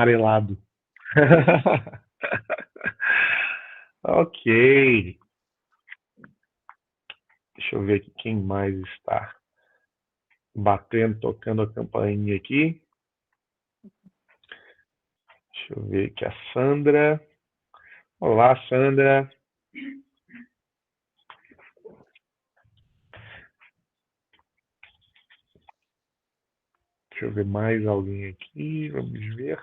amarelado. Ok. Deixa eu ver aqui quem mais está batendo, tocando a campainha aqui. Deixa eu ver aqui a Sandra. Olá, Sandra. Deixa eu ver mais alguém aqui. Vamos ver.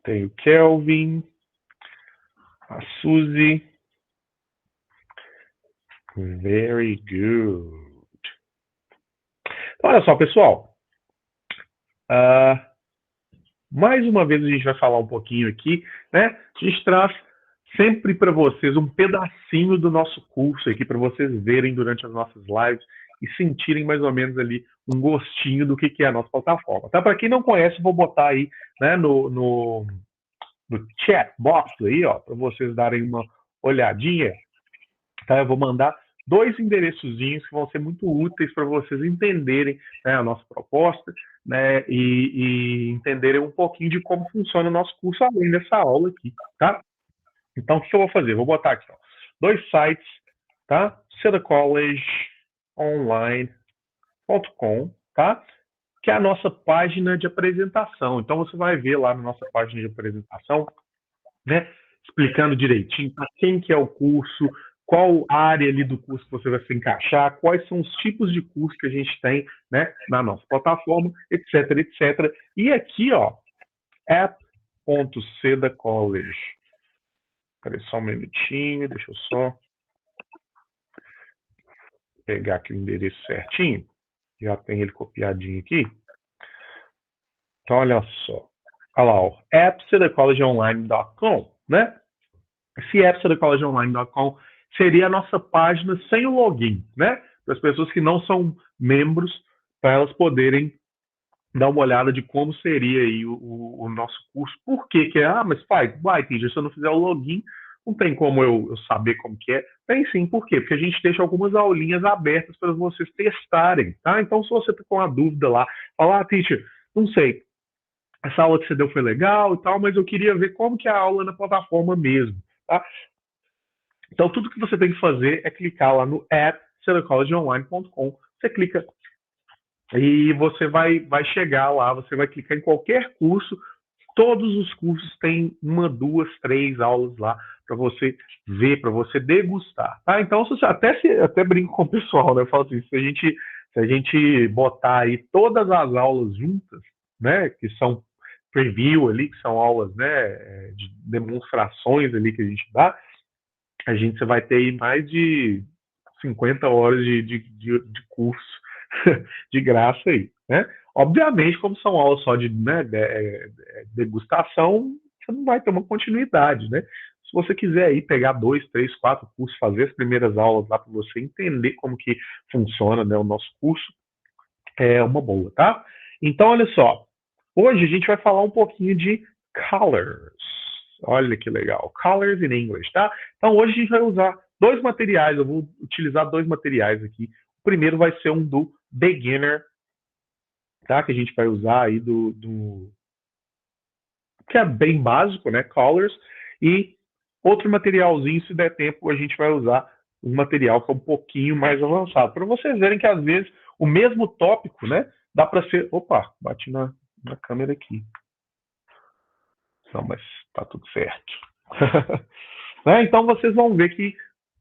Tem o Kelvin, a Suzy. Very good. Então, olha só, pessoal. Mais uma vez a gente vai falar um pouquinho aqui, né? A gente traz sempre para vocês um pedacinho do nosso curso aqui para vocês verem durante as nossas lives e sentirem mais ou menos ali um gostinho do que é a nossa plataforma. Tá? Para quem não conhece, vou botar aí, né, no chat box aí, ó, para vocês darem uma olhadinha. Tá? Eu vou mandar 2 endereçozinhos que vão ser muito úteis para vocês entenderem, né, a nossa proposta, né, e entenderem um pouquinho de como funciona o nosso curso além dessa aula aqui, tá? Então, o que eu vou fazer? Vou botar aqui, ó, 2 sites, tá? sedacollegeonline.com, tá? Que é a nossa página de apresentação. Então, você vai ver lá na nossa página de apresentação, né, explicando direitinho para quem que é o curso, qual área ali do curso que você vai se encaixar, quais são os tipos de curso que a gente tem, né, na nossa plataforma, etc, etc. E aqui, ó, app.sedacollege. Espera só um minutinho, deixa eu só pegar aqui o endereço certinho. Já tem ele copiadinho aqui. Então, olha só. Olha lá, ó, appsedacollegeonline.com, né? Esse appsedacollegeonline.com seria a nossa página sem o login, né? Para as pessoas que não são membros, para elas poderem dar uma olhada de como seria aí o nosso curso. Por que é? Mas pai, teacher, se eu não fizer o login, não tem como eu saber como que é. Tem sim, por quê? Porque a gente deixa algumas aulinhas abertas para vocês testarem, tá? Então, se você está com uma dúvida lá, fala, teacher, não sei, essa aula que você deu foi legal e tal, mas eu queria ver como que é a aula na plataforma mesmo, tá? Então, tudo que você tem que fazer é clicar lá no app sedacollegeonline.com. Você clica e você vai chegar lá, você vai clicar em qualquer curso. Todos os cursos têm 1, 2, 3 aulas lá para você ver, para você degustar. Tá? Então, se você até brinco com o pessoal, né? Eu falo assim, se a gente botar aí todas as aulas juntas, né, que são preview ali, que são aulas, né, de demonstrações ali que a gente dá, você vai ter aí mais de 50 horas de curso de graça aí, né? Obviamente, como são aulas só de, né, degustação, você não vai ter uma continuidade, né? Se você quiser aí pegar 2, 3, 4 cursos, fazer as primeiras aulas lá para você entender como que funciona, né, o nosso curso, é uma boa, tá? Então, olha só, hoje a gente vai falar um pouquinho de colors. Olha que legal, colors in English, tá? Então, hoje a gente vai usar 2 materiais, eu vou utilizar 2 materiais aqui. O primeiro vai ser um do beginner, tá? Que a gente vai usar aí que é bem básico, né? Colors. E outro materialzinho, se der tempo, a gente vai usar um material que é um pouquinho mais avançado. Para vocês verem que, às vezes, o mesmo tópico, né? Dá para ser... Opa, bati na câmera aqui. Não, mas tá tudo certo. Né? Então, vocês vão ver que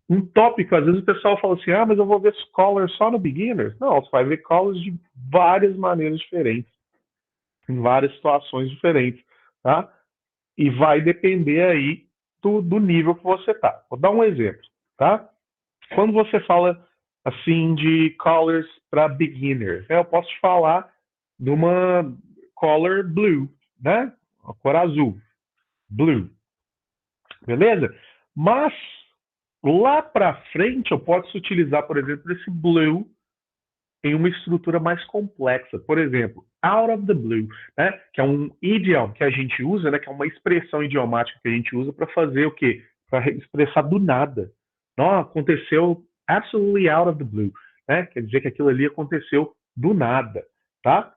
um tópico, às vezes o pessoal fala assim, mas eu vou ver colors só no beginner. Não, você vai ver colors de várias maneiras diferentes, em várias situações diferentes, tá? E vai depender aí do nível que você tá. Vou dar um exemplo, tá? Quando você fala assim de colors para beginners, eu posso te falar de uma color blue, né? Uma cor azul, blue, beleza? Mas lá para frente eu posso utilizar, por exemplo, esse blue em uma estrutura mais complexa. Por exemplo, out of the blue, né? Que é um idiom que a gente usa, né? Que é uma expressão idiomática que a gente usa para fazer o quê? Para expressar do nada. Não, aconteceu absolutely out of the blue. né? Quer dizer que aquilo ali aconteceu do nada, tá?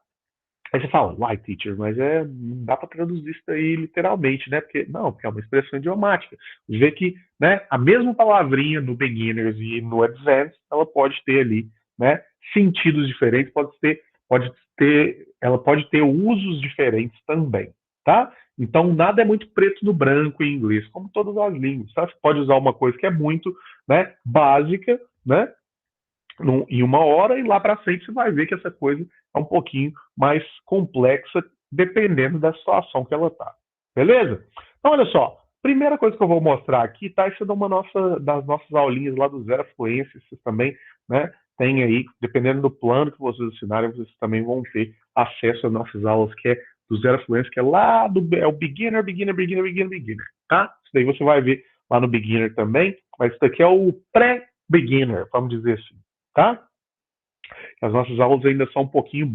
Aí você fala, why teacher? Mas não dá para traduzir isso aí literalmente, né? Porque é uma expressão idiomática. Você vê que, né, a mesma palavrinha no beginners e no advanced, ela pode ter ali, né, sentidos diferentes, ela pode ter usos diferentes também, tá? Então nada é muito preto no branco em inglês, como todas as línguas, tá? Você pode usar uma coisa que é muito, né, básica, né, em uma hora e lá para frente você vai ver que essa coisa é um pouquinho mais complexa dependendo da situação que ela está. Beleza? Então, olha só. Primeira coisa que eu vou mostrar aqui, tá? Isso é das nossas aulinhas lá do Zero Fluência. Vocês também, né, tem aí, dependendo do plano que vocês assinarem, vocês também vão ter acesso às nossas aulas, que é do Zero Fluência, que é lá é o Beginner, tá? Isso daí você vai ver lá no Beginner também, mas isso daqui é o pré-beginner, vamos dizer assim, tá? As nossas aulas ainda são um pouquinho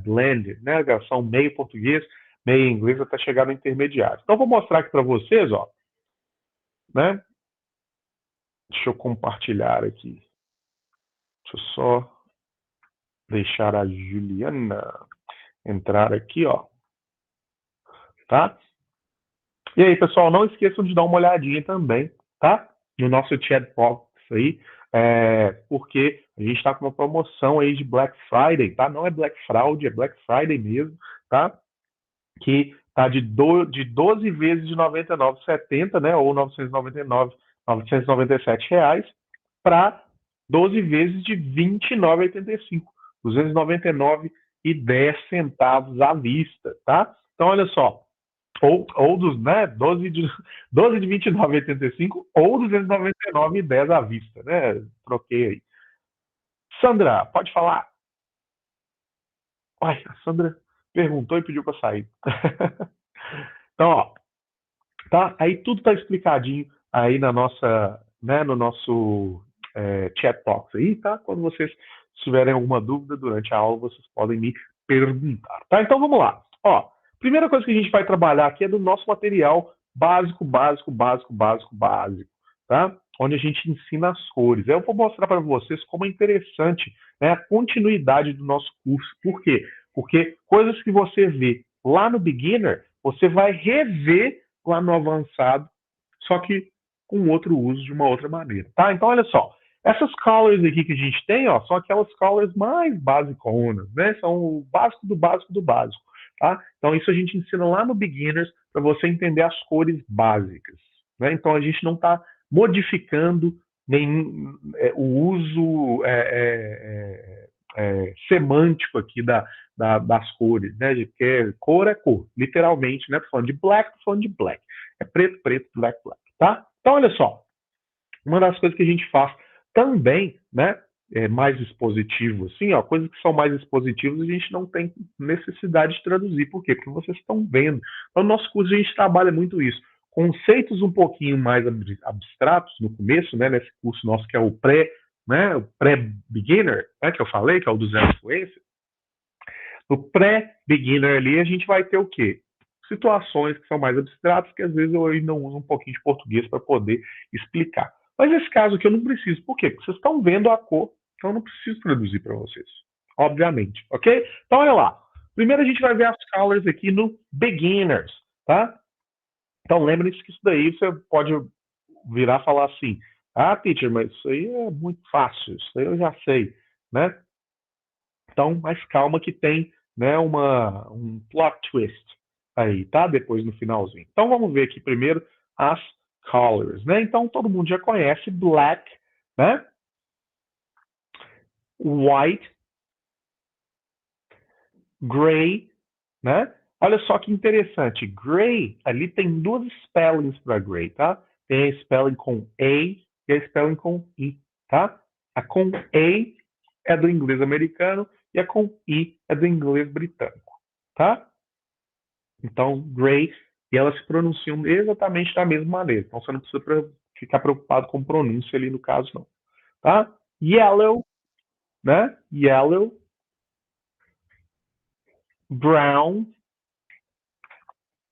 blended, né? São meio português, meio inglês, até chegar no intermediário. Então, vou mostrar aqui para vocês, ó, né? Deixa eu compartilhar aqui. Deixa eu só deixar a Juliana entrar aqui, ó, tá? E aí, pessoal, não esqueçam de dar uma olhadinha também, tá? No nosso chat box aí, porque a gente está com uma promoção aí de Black Friday, tá? Não é Black Fraud, é Black Friday mesmo, tá? Que está de 12 vezes de R$ 99,70, né, ou 997 reais, para 12 vezes de R$ 29,85, 299,10 à vista, tá? Então, olha só, ou dos, né, 12 de 29,85 ou 299,10 à vista, né? Troquei aí. Sandra, pode falar. Ai, a Sandra perguntou e pediu para sair. Então, ó, tá? Aí tudo está explicadinho aí né, no nosso chat box aí, tá? Quando vocês tiverem alguma dúvida durante a aula, vocês podem me perguntar, tá? Então vamos lá. Ó, primeira coisa que a gente vai trabalhar aqui é do nosso material básico, tá? Onde a gente ensina as cores. Eu vou mostrar para vocês como é interessante, né, a continuidade do nosso curso. Por quê? Porque coisas que você vê lá no beginner, você vai rever lá no avançado, só que com outro uso de uma outra maneira, tá? Então, olha só, essas colors aqui que a gente tem, ó, são aquelas colors mais basiconas, né? São o básico do básico do básico, tá? Então, isso a gente ensina lá no Beginners para você entender as cores básicas, né? Então, a gente não está modificando nem o uso semântico aqui das cores, né? Porque cor é cor, literalmente, né? Tô falando de black, tô falando de black. É preto, preto, black, black, tá? Então, olha só, uma das coisas que a gente faz também, né? Mais expositivo, assim, ó, coisas que são mais expositivas a gente não tem necessidade de traduzir. Por quê? Porque vocês estão vendo. Então, no nosso curso a gente trabalha muito isso. Conceitos um pouquinho mais abstratos no começo, né? Nesse curso nosso que é o né? O pré-beginner, né? Que eu falei, que é o do Zero Influência. No pré-beginner ali, a gente vai ter o quê? Situações que são mais abstratas, que às vezes eu ainda uso um pouquinho de português para poder explicar. Mas nesse caso aqui eu não preciso. Por quê? Porque vocês estão vendo a cor, então eu não preciso traduzir para vocês. Obviamente, ok? Então olha lá. Primeiro a gente vai ver as colors aqui no beginners, tá? Então lembre-se que isso daí você pode virar e falar assim, ah, teacher, mas isso aí é muito fácil, isso aí eu já sei, né? Então, mais calma que tem, né, um plot twist aí, tá? Depois no finalzinho. Então vamos ver aqui primeiro as colors, né? Então todo mundo já conhece black, né? White, gray, né? Olha só que interessante. Gray, ali tem duas spellings para gray, tá? Tem a spelling com A e a spelling com I, tá? A com A é do inglês americano e a com I é do inglês britânico, tá? Então, gray, e elas se pronunciam exatamente da mesma maneira. Então, você não precisa ficar preocupado com pronúncia ali no caso, não. Tá? Yellow, né? Yellow, brown,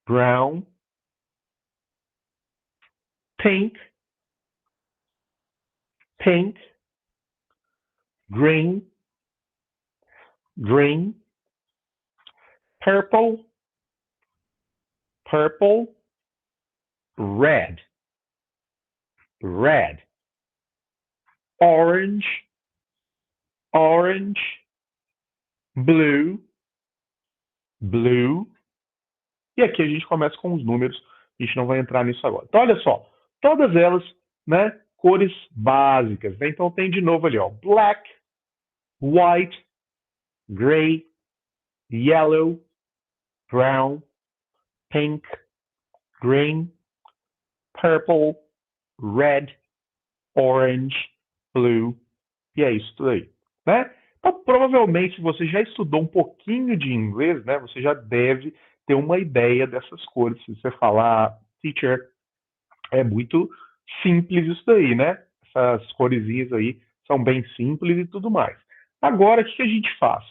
brown, pink, pink, green, green, purple, purple, red, red, orange, orange, blue, blue. E aqui a gente começa com os números, a gente não vai entrar nisso agora. Então, olha só, todas elas, né, cores básicas, né? Então tem de novo ali, ó, black, white, gray, yellow, brown, pink, green, purple, red, orange, blue, e é isso tudo aí, né? Então, provavelmente, se você já estudou um pouquinho de inglês, né, você já deve ter uma ideia dessas cores. Se você falar, teacher, é muito simples isso daí, né? Essas coresinhas aí são bem simples e tudo mais. Agora, o que a gente faz?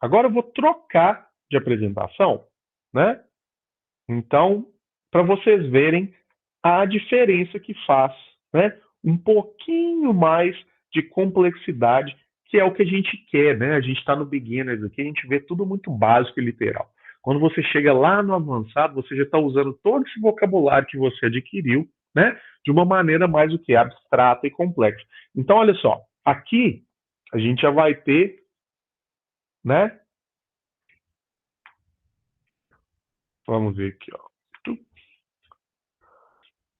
Agora eu vou trocar de apresentação, né? Então, para vocês verem a diferença que faz, né? Um pouquinho mais de complexidade, que é o que a gente quer, né? A gente está no beginners aqui, a gente vê tudo muito básico e literal. Quando você chega lá no avançado, você já está usando todo esse vocabulário que você adquiriu, né? De uma maneira mais o que abstrata e complexa. Então, olha só, aqui a gente já vai ter, né? Vamos ver aqui, ó.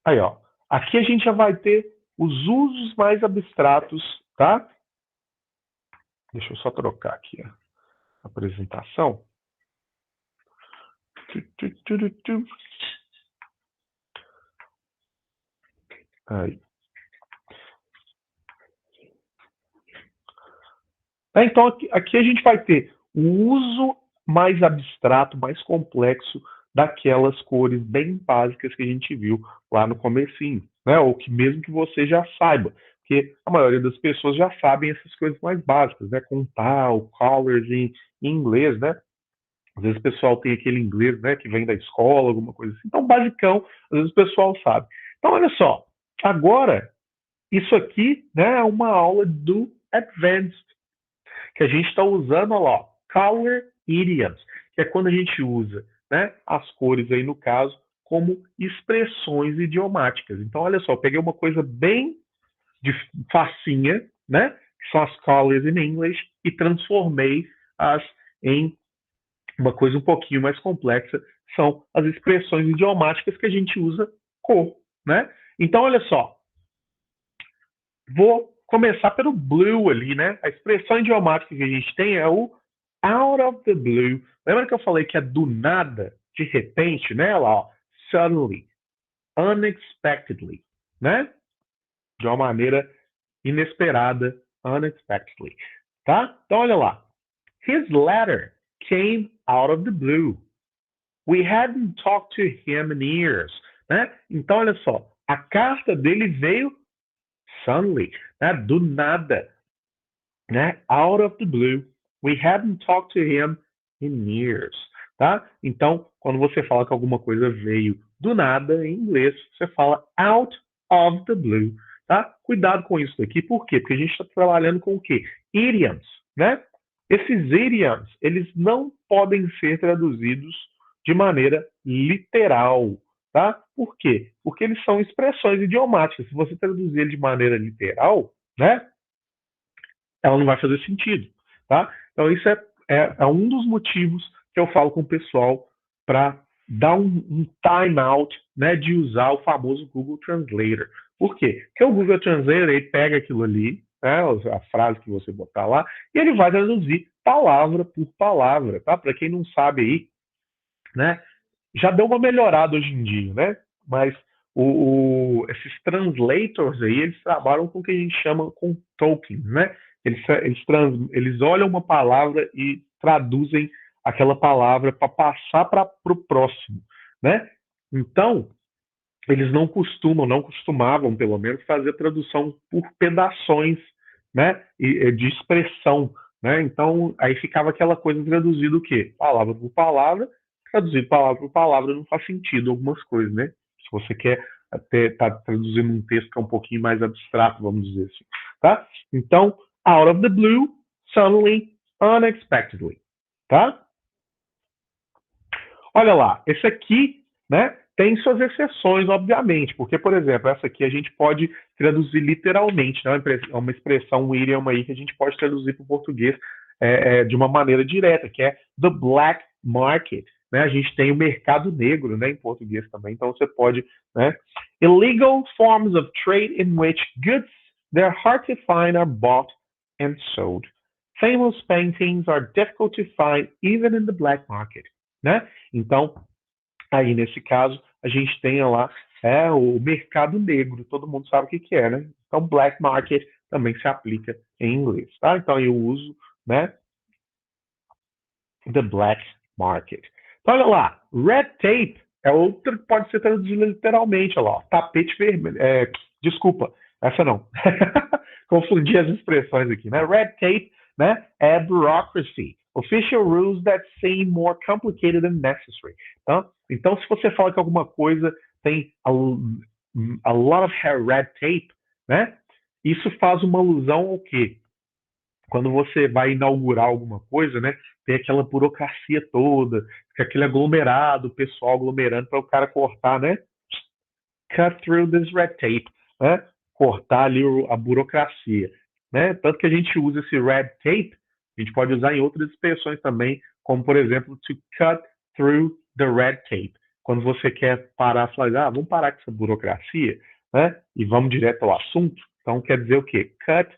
Aí, ó. Aqui a gente já vai ter os usos mais abstratos, tá? Deixa eu só trocar aqui a apresentação. Aí. Então, aqui a gente vai ter o uso mais abstrato, mais complexo daquelas cores bem básicas que a gente viu lá no comecinho, né? Ou que mesmo que você já saiba, porque a maioria das pessoas já sabem essas coisas mais básicas, né? Contar, o colors em inglês, né? Às vezes o pessoal tem aquele inglês, né, que vem da escola, alguma coisa assim. Então, basicão, às vezes o pessoal sabe. Então, olha só. Agora, isso aqui, né, é uma aula do Advanced, que a gente está usando, olha lá, Color Idioms, que é quando a gente usa, né, as cores aí, no caso, como expressões idiomáticas. Então, olha só, eu peguei uma coisa bem de facinha, né, que são as colors in English, e transformei as em uma coisa um pouquinho mais complexa, são as expressões idiomáticas que a gente usa cor, né? Então, olha só, vou começar pelo blue ali, né? A expressão idiomática que a gente tem é o out of the blue. Lembra que eu falei que é do nada, de repente, né? Lá, ó, suddenly, unexpectedly, né? De uma maneira inesperada, unexpectedly, tá? Então, olha lá. His letter came out of the blue. We hadn't talked to him in years, né? Então, olha só, a carta dele veio suddenly, né? Do nada, né? Out of the blue. We hadn't talked to him in years, tá? Então, quando você fala que alguma coisa veio do nada, em inglês, você fala out of the blue, tá? Cuidado com isso daqui, por quê? Porque a gente está trabalhando com o quê? Idioms, né? Esses idioms, eles não podem ser traduzidos de maneira literal, tá? Por quê? Porque eles são expressões idiomáticas. Se você traduzir ele de maneira literal, né? Ela não vai fazer sentido, tá? Então isso é um dos motivos que eu falo com o pessoal para dar um time out, né, de usar o famoso Google Translator. Por quê? Porque o Google Translator ele pega aquilo ali, né, a frase que você botar lá, e ele vai traduzir palavra por palavra, tá? Para quem não sabe aí, né, já deu uma melhorada hoje em dia, né? Mas esses translators aí, eles trabalham com o que a gente chama com tokens, né? Eles olham uma palavra e traduzem aquela palavra para passar para o próximo, né? Então, eles não costumavam, pelo menos, fazer tradução por pedaços, né? De expressão, né? Então, aí ficava aquela coisa traduzida o quê? Palavra por palavra, traduzido palavra por palavra não faz sentido algumas coisas, né? Se você quer até tá traduzindo um texto que é um pouquinho mais abstrato, vamos dizer assim, tá? Então, out of the blue, suddenly, unexpectedly, tá? Olha lá, esse aqui, né, tem suas exceções, obviamente, porque, por exemplo, essa aqui a gente pode traduzir literalmente, né, uma expressão, um idioma aí que a gente pode traduzir para o português de uma maneira direta, que é the black market. Né? A gente tem o mercado negro, né, em português também, então você pode, né, illegal forms of trade in which goods that are hard to find are bought and sold. Famous paintings are difficult to find even in the black market. Né? Então, aí nesse caso, a gente tem lá o mercado negro, todo mundo sabe o que é, né? Então, black market também se aplica em inglês, tá? Então, eu uso, né, the black market. Então, olha lá, red tape é outra que pode ser traduzida literalmente, olha lá, tapete vermelho, desculpa, essa não. Confundi as expressões aqui, né? Red tape, né, é bureaucracy. Official rules that seem more complicated than necessary. Tá? Então, se você fala que alguma coisa tem a lot of red tape, né? Isso faz uma alusão ao quê? Quando você vai inaugurar alguma coisa, né? Tem aquela burocracia toda, fica aquele aglomerado, o pessoal aglomerando para o cara cortar, né? Cut through this red tape, né? Cortar ali a burocracia, né? Tanto que a gente usa esse red tape, a gente pode usar em outras expressões também, como por exemplo, to cut through the red tape. Quando você quer parar, falar, vamos parar com essa burocracia, né? E vamos direto ao assunto. Então quer dizer o quê? Cut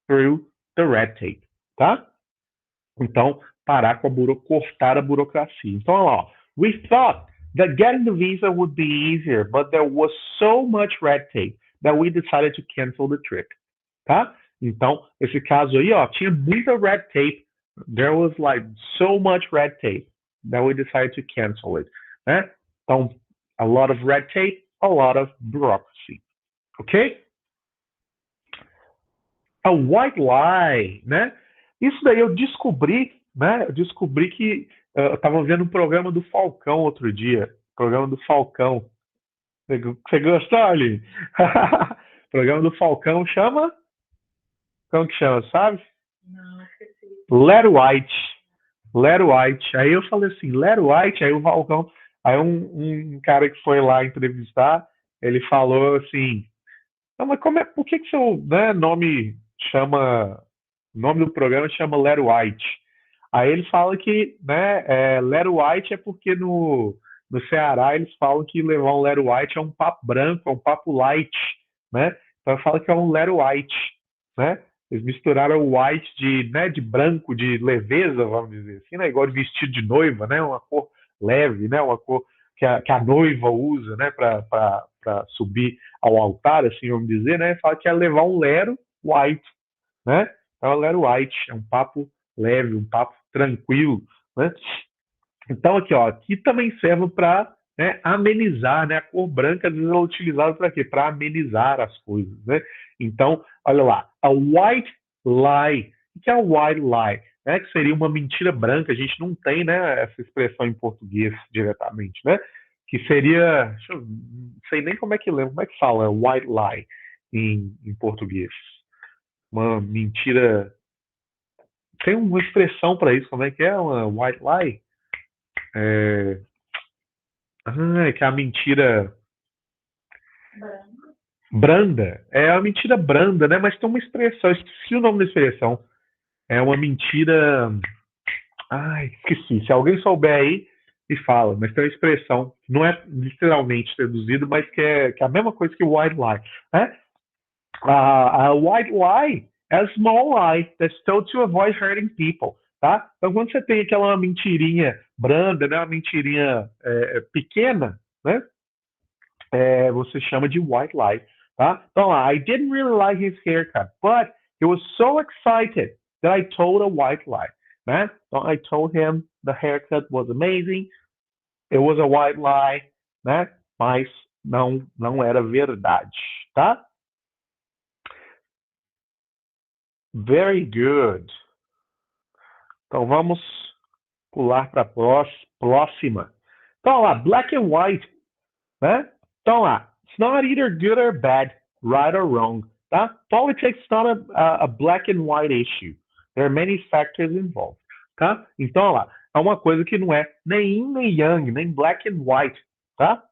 through the red tape, tá? Então, parar com cortar a burocracia. Então, olha lá, we thought that getting the visa would be easier, but there was so much red tape that we decided to cancel the trip. Tá? Então, esse caso aí, ó, tinha muita red tape. There was like so much red tape that we decided to cancel it. Né? Então, a lot of red tape, a lot of bureaucracy. Ok? A white lie, né? Isso daí eu descobri, né? Eu descobri que eu estava vendo um programa do Falcão outro dia. Programa do Falcão. Você gostou, Ali? O programa do Falcão chama? Como que chama, sabe? Não, esqueci. Larry White. Larry White. Aí eu falei assim, Larry White, aí o Falcão. Aí um cara que foi lá entrevistar, ele falou assim, não, mas por que seu, né, nome chama, o nome do programa chama Larry White? Aí ele fala que, né, Larry White é porque no Ceará eles falam que levar um Larry White é um papo branco, é um papo light, né? Então fala que é um Larry White, né? Eles misturaram o white de branco, de leveza, vamos dizer assim, né? Igual de vestido de noiva, né? Uma cor leve, né? Uma cor que a noiva usa, né? Para subir ao altar, assim, vamos dizer, né? Fala que é levar um Lero White, né? Então, é Lero White, é um papo leve, um papo tranquilo, né? Então, aqui, ó, aqui também serve para, né, amenizar, né? A cor branca, às vezes, ela é utilizada para quê? Para amenizar as coisas, né? Então, olha lá, a white lie. O que é a white lie? Né? Que seria uma mentira branca. A gente não tem, né, essa expressão em português diretamente, né? Que seria, não sei nem como é que lembra, como é que fala white lie em português? Uma mentira. Tem uma expressão para isso, como é que é uma white lie? É... Ah, é que é a mentira branda. É a mentira branda, né? Mas tem uma expressão, eu esqueci o nome da expressão. É uma mentira. Ai, esqueci. Se alguém souber aí, me fala. Mas tem uma expressão, não é literalmente traduzido, mas que é a mesma coisa que white lie. Né? A white lie é a small lie that's told to avoid hurting people. Tá? Então, quando você tem aquela mentirinha branda, né, uma mentirinha pequena, né, você chama de white lie. Tá? Então, I didn't really like his haircut, but he was so excited that I told a white lie. Né? Então, I told him the haircut was amazing, it was a white lie, né? Mas não era verdade. Tá? Very good. Então vamos pular para a próxima. Então lá, black and white, né? Então lá, it's not either good or bad, right or wrong. tá? Politics is not a black and white issue. There are many factors involved, tá? Então, olha lá, é uma coisa que não é nem yin nem yang, nem black and white, tá?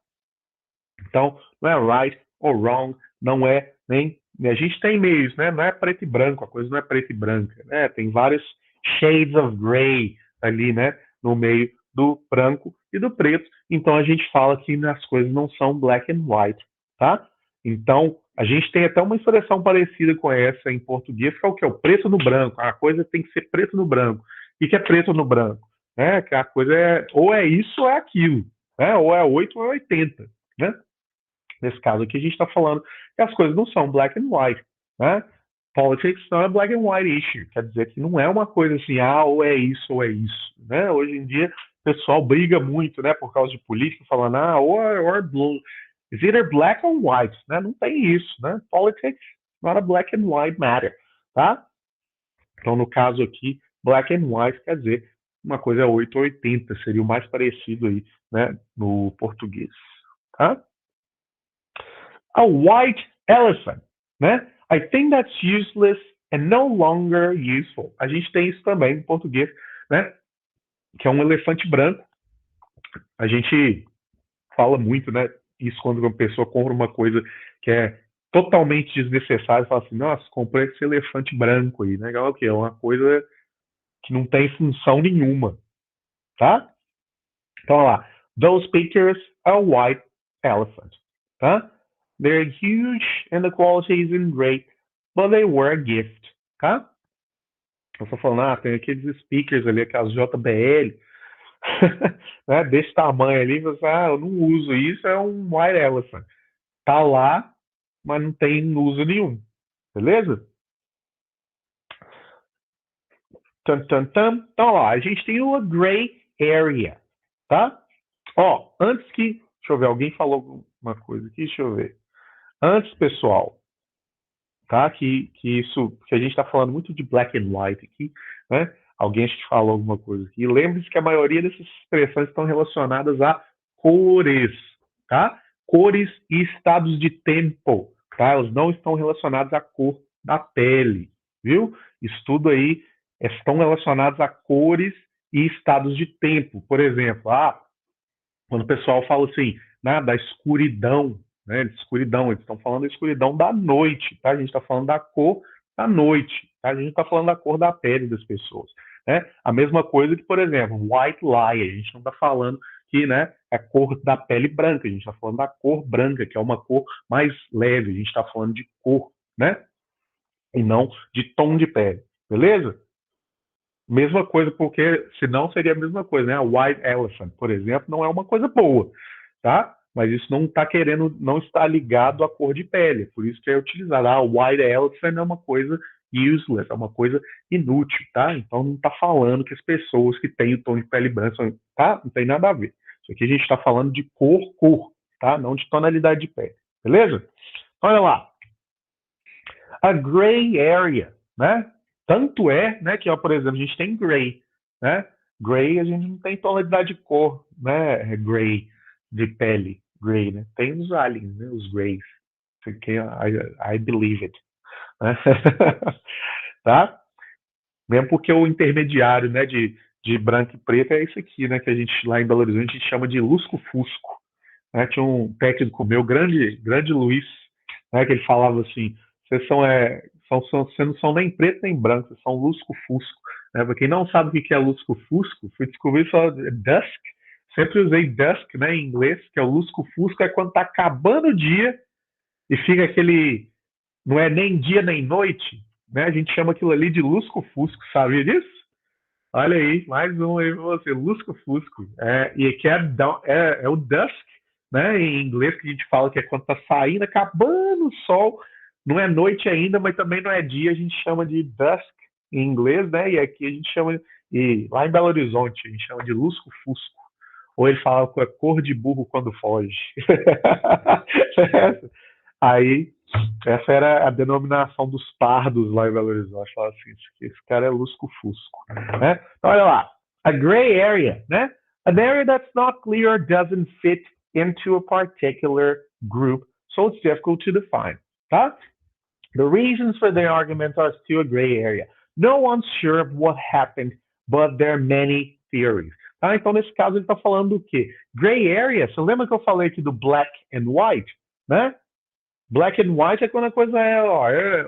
Então, não é right ou wrong, não é nem. A gente tem meios, né? Não é preto e branco, a coisa não é preto e branca, né? Tem vários shades of gray ali, né? No meio do branco e do preto. Então a gente fala que as coisas não são black and white, tá? Então a gente tem até uma expressão parecida com essa em português, que é o que? O preto no branco. A coisa tem que ser preto no branco. O que é preto no branco? Que a coisa é ou é isso ou é aquilo, né? Ou é 8 ou é 80, né? Nesse caso aqui, a gente está falando que as coisas não são black and white, né? Politics não é black and white issue, quer dizer que não é uma coisa assim, ou é isso ou é isso, né? Hoje em dia, o pessoal briga muito, né, por causa de política, falando, or blue, it's either black or white, né? Não tem isso, né? Politics not a black and white matter, tá? Então, no caso aqui, black and white quer dizer uma coisa é 8 ou 80, seria o mais parecido aí, né, no português, tá? A white elephant, né? I think that's useless and no longer useful. A gente tem isso também em português, né? Que é um elefante branco. A gente fala muito, né? Isso quando uma pessoa compra uma coisa que é totalmente desnecessária, fala assim, nossa, comprei esse elefante branco aí, né? É o quê? É uma coisa que não tem função nenhuma, tá? Então, olha lá. Those pictures are white elephant, tá? They're huge and the quality isn't great, but they were a gift, tá? Eu tô falando, tem aqueles speakers ali, aquelas JBL, né, desse tamanho ali, você, eu não uso isso, é um white elephant. Tá lá, mas não tem uso nenhum, beleza? Então, ó, a gente tem uma gray area, tá? Ó, antes que, deixa eu ver, alguém falou uma coisa aqui, deixa eu ver. Antes, pessoal, tá? Que a gente está falando muito de black and white aqui, né? Alguém acho que falou alguma coisa aqui. Lembre-se que a maioria dessas expressões estão relacionadas a cores, tá? Cores e estados de tempo, tá? Elas não estão relacionadas à cor da pele, viu? Estudo aí estão relacionados a cores e estados de tempo. Por exemplo, quando o pessoal fala assim, da escuridão, né? De escuridão, eles estão falando da escuridão da noite, tá? A gente está falando da cor da noite, tá? A gente está falando da cor da pele das pessoas, né? A mesma coisa que, por exemplo, white lie, a gente não está falando que, né, é a cor da pele branca, a gente está falando da cor branca, que é uma cor mais leve, a gente está falando de cor, né? E não de tom de pele, beleza? Mesma coisa, porque senão seria a mesma coisa, né? A white elephant, por exemplo, não é uma coisa boa, tá? Mas isso não está querendo, não está ligado à cor de pele, por isso que é utilizado. A white elephant é uma coisa useless, é uma coisa inútil, tá? Então não está falando que as pessoas que têm o tom de pele branca, tá? Não tem nada a ver. Isso aqui a gente está falando de cor, tá? Não de tonalidade de pele, beleza? Olha lá, a gray area, né? Tanto é, né, que, ó, por exemplo, a gente tem gray, né? Gray a gente não tem tonalidade de cor, né? Gray, de pele, gray, né? Tem os aliens, né? Os grays. I believe it. Né? Tá? Mesmo porque o intermediário, né, de branco e preto é esse aqui, né? Que a gente, lá em Belo Horizonte, a gente chama de lusco-fusco. Né? Tinha um técnico meu, grande Luiz, né, que ele falava assim, vocês vocês não são nem preto nem branco, vocês são lusco-fusco. Né? Para quem não sabe o que é lusco-fusco, fui descobrir só dusk, sempre usei dusk, né, em inglês, que é o lusco-fusco, é quando está acabando o dia e fica aquele, não é nem dia nem noite, né? A gente chama aquilo ali de lusco-fusco, sabia disso? Olha aí, mais um aí pra você, lusco-fusco. E que é o dusk, né? Em inglês que a gente fala que é quando tá saindo, acabando o sol. Não é noite ainda, mas também não é dia, a gente chama de dusk em inglês, né? E aqui a gente chama, e lá em Belo Horizonte, a gente chama de lusco-fusco. Ou ele fala com a cor de burro quando foge. Aí, essa era a denominação dos pardos lá em Belo Horizonte. Falava assim, esse cara é lusco-fusco. Né? Então, olha lá. A gray area, né? An area that's not clear doesn't fit into a particular group, so it's difficult to define. Tá? The reasons for their arguments are still a gray area. No one's sure of what happened, but there are many theories. Tá? Então, nesse caso, ele está falando do quê? Gray area, você lembra que eu falei aqui do black and white? Né? Black and white é quando a coisa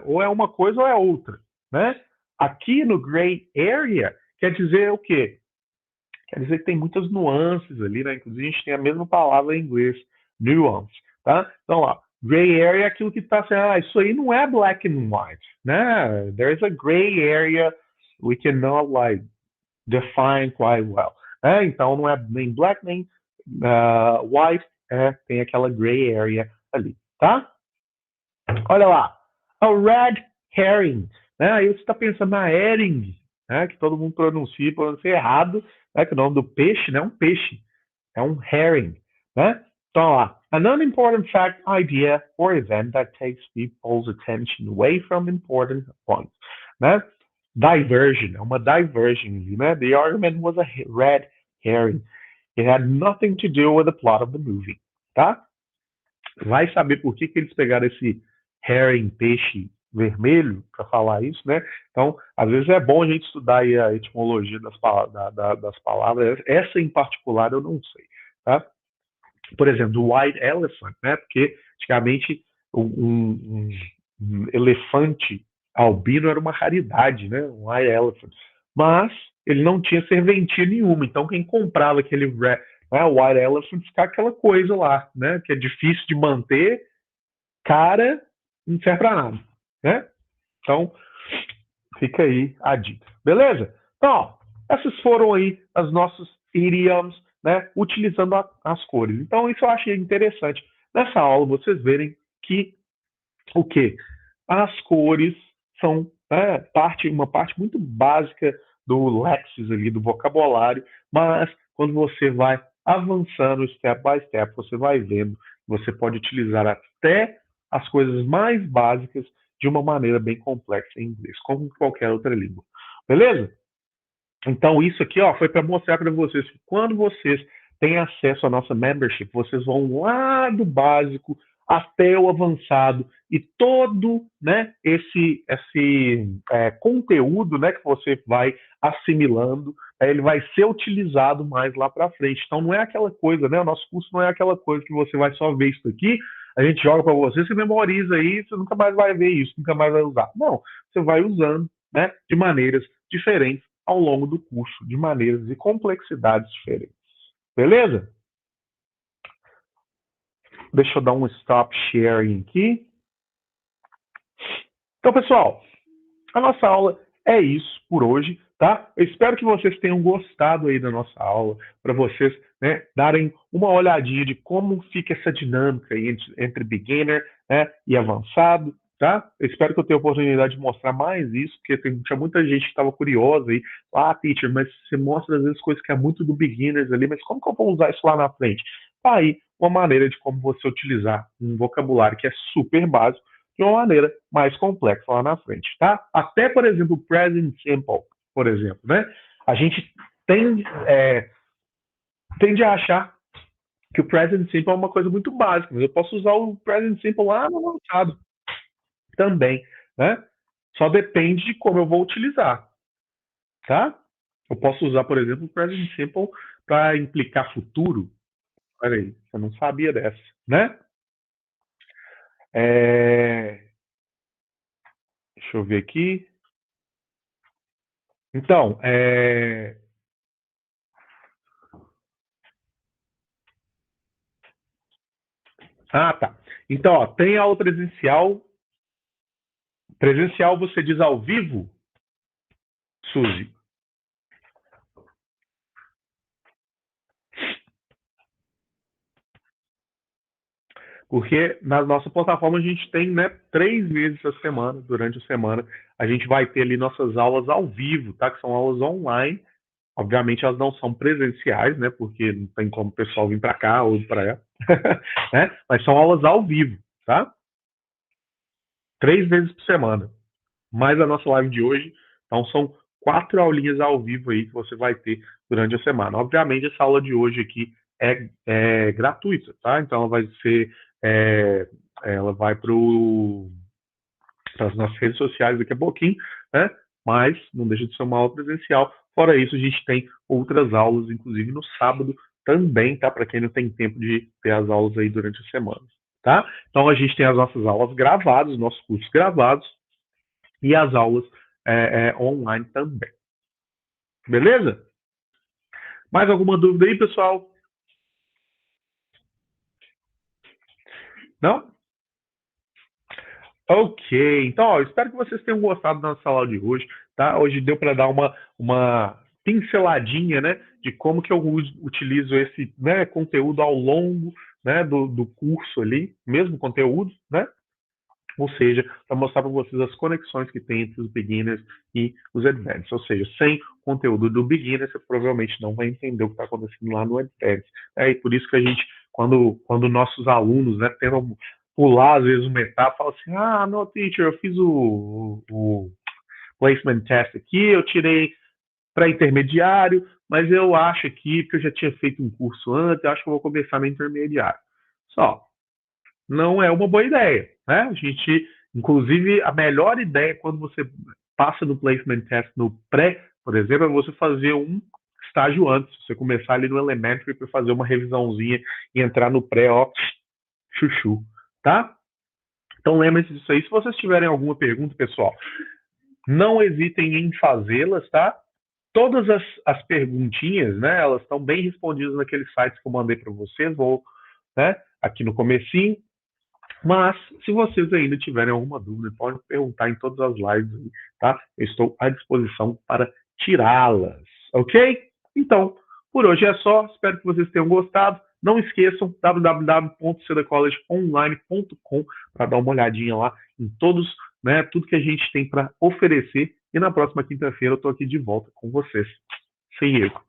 ou é uma coisa ou é outra. Né? Aqui no gray area, quer dizer o quê? Quer dizer que tem muitas nuances ali, né? Inclusive, a gente tem a mesma palavra em inglês, nuance. Tá? Então, lá, gray area é aquilo que está assim, isso aí não é black and white, né? There is a gray area we cannot like define quite well. Então não é nem black nem white, tem aquela gray area ali, tá? Olha lá, a red herring, né? Aí você está pensando na herring, né? Que todo mundo pronuncia errado, né? Que o nome do peixe não é um peixe, é um herring, né? Então, lá, an unimportant fact, idea, or event that takes people's attention away from important points, né? Diversion, é uma diversion, né? The argument was a red herring. It had nothing to do with the plot of the movie, tá? Vai saber por que eles pegaram esse herring, peixe vermelho, para falar isso, né? Então, às vezes é bom a gente estudar aí a etimologia das palavras. Essa em particular eu não sei, tá? Por exemplo, do white elephant, né? Porque antigamente um elefante albino era uma raridade, né? Um white elephant. Mas ele não tinha serventia nenhuma. Então, quem comprava aquele white elephant fica aquela coisa lá, né? Que é difícil de manter, cara, não serve para nada, né? Então, fica aí a dica. Beleza? Então, ó, essas foram aí as nossas idioms, né? Utilizando as cores. Então, isso eu achei interessante. Nessa aula, vocês verem que o quê? As cores são uma parte muito básica do léxico ali, do vocabulário, mas quando você vai avançando step by step, você vai vendo, você pode utilizar até as coisas mais básicas de uma maneira bem complexa em inglês, como em qualquer outra língua. Beleza? Então, isso aqui foi para mostrar para vocês que quando vocês têm acesso à nossa membership, vocês vão lá do básico até o avançado e todo, né, esse conteúdo, né, que você vai assimilando, ele vai ser utilizado mais lá para frente. Então, não é aquela coisa, né, o nosso curso não é aquela coisa que você vai só ver isso aqui, a gente joga para você, você memoriza isso, você nunca mais vai ver isso, nunca mais vai usar. Não, você vai usando, né, de maneiras diferentes ao longo do curso, de maneiras e complexidades diferentes. Beleza? Deixa eu dar um stop sharing aqui. Então, pessoal, a nossa aula é isso por hoje, tá? Eu espero que vocês tenham gostado aí da nossa aula, para vocês, né, darem uma olhadinha de como fica essa dinâmica aí entre beginner, né, e avançado, tá? Eu espero que eu tenha a oportunidade de mostrar mais isso, porque tinha muita gente que estava curiosa aí, teacher, mas você mostra às vezes coisas que é muito do beginners ali, mas como que eu vou usar isso lá na frente? Tá aí uma maneira de como você utilizar um vocabulário que é super básico de uma maneira mais complexa lá na frente, tá? Até, por exemplo, o present simple, por exemplo, né? A gente tende a achar que o present simple é uma coisa muito básica, mas eu posso usar o present simple lá no avançado também, né? Só depende de como eu vou utilizar, tá? Eu posso usar, por exemplo, o present simple para implicar futuro. Peraí, eu não sabia dessa, né? Deixa eu ver aqui. Então, tá. Então, tem aula presencial. Presencial você diz ao vivo, Suzy? Porque na nossa plataforma a gente tem, né, 3 vezes a semana, durante a semana, a gente vai ter ali nossas aulas ao vivo, tá? Que são aulas online. Obviamente elas não são presenciais, né? Porque não tem como o pessoal vir para cá ou para lá, né? Mas são aulas ao vivo, tá? 3 vezes por semana. Mais a nossa live de hoje. Então são 4 aulinhas ao vivo aí que você vai ter durante a semana. Obviamente essa aula de hoje aqui é gratuita, tá? Então ela vai ser, ela vai para as nossas redes sociais daqui a pouquinho, né? Mas não deixa de ser uma aula presencial. Fora isso, a gente tem outras aulas, inclusive no sábado também, tá? Para quem não tem tempo de ter as aulas aí durante a semana, tá? Então a gente tem as nossas aulas gravadas, os nossos cursos gravados e as aulas online também. Beleza? Mais alguma dúvida aí, pessoal? Não? Ok, então ó, espero que vocês tenham gostado da nossa aula de hoje, tá? Hoje deu para dar uma pinceladinha, né, de como que eu utilizo esse, né, conteúdo ao longo, né, do curso ali, mesmo conteúdo, né? Ou seja, para mostrar para vocês as conexões que tem entre os beginners e os advanced. Ou seja, sem conteúdo do beginner, você provavelmente não vai entender o que está acontecendo lá no advanced. E por isso que a gente, quando nossos alunos, né, tentam pular, às vezes, uma etapa, fala assim, no teacher, eu fiz o placement test aqui, eu tirei para intermediário, mas eu acho aqui, porque eu já tinha feito um curso antes, eu acho que eu vou começar no intermediário. Só, não é uma boa ideia, né? A gente, inclusive, a melhor ideia é quando você passa no placement test no pré, por exemplo, é você fazer um estágio antes, você começar ali no elementary para fazer uma revisãozinha e entrar no pré, ó, chuchu, tá? Então lembre-se disso aí. Se vocês tiverem alguma pergunta, pessoal, não hesitem em fazê-las, tá? Todas as perguntinhas, né, elas estão bem respondidas naqueles sites que eu mandei para vocês, vou, né, aqui no comecinho. Mas, se vocês ainda tiverem alguma dúvida, podem perguntar em todas as lives, tá? Eu estou à disposição para tirá-las, ok? Então, por hoje é só. Espero que vocês tenham gostado. Não esqueçam, www.sedacollegeonline.com para dar uma olhadinha lá em todos, né, tudo que a gente tem para oferecer. E na próxima quinta-feira eu estou aqui de volta com vocês. See you.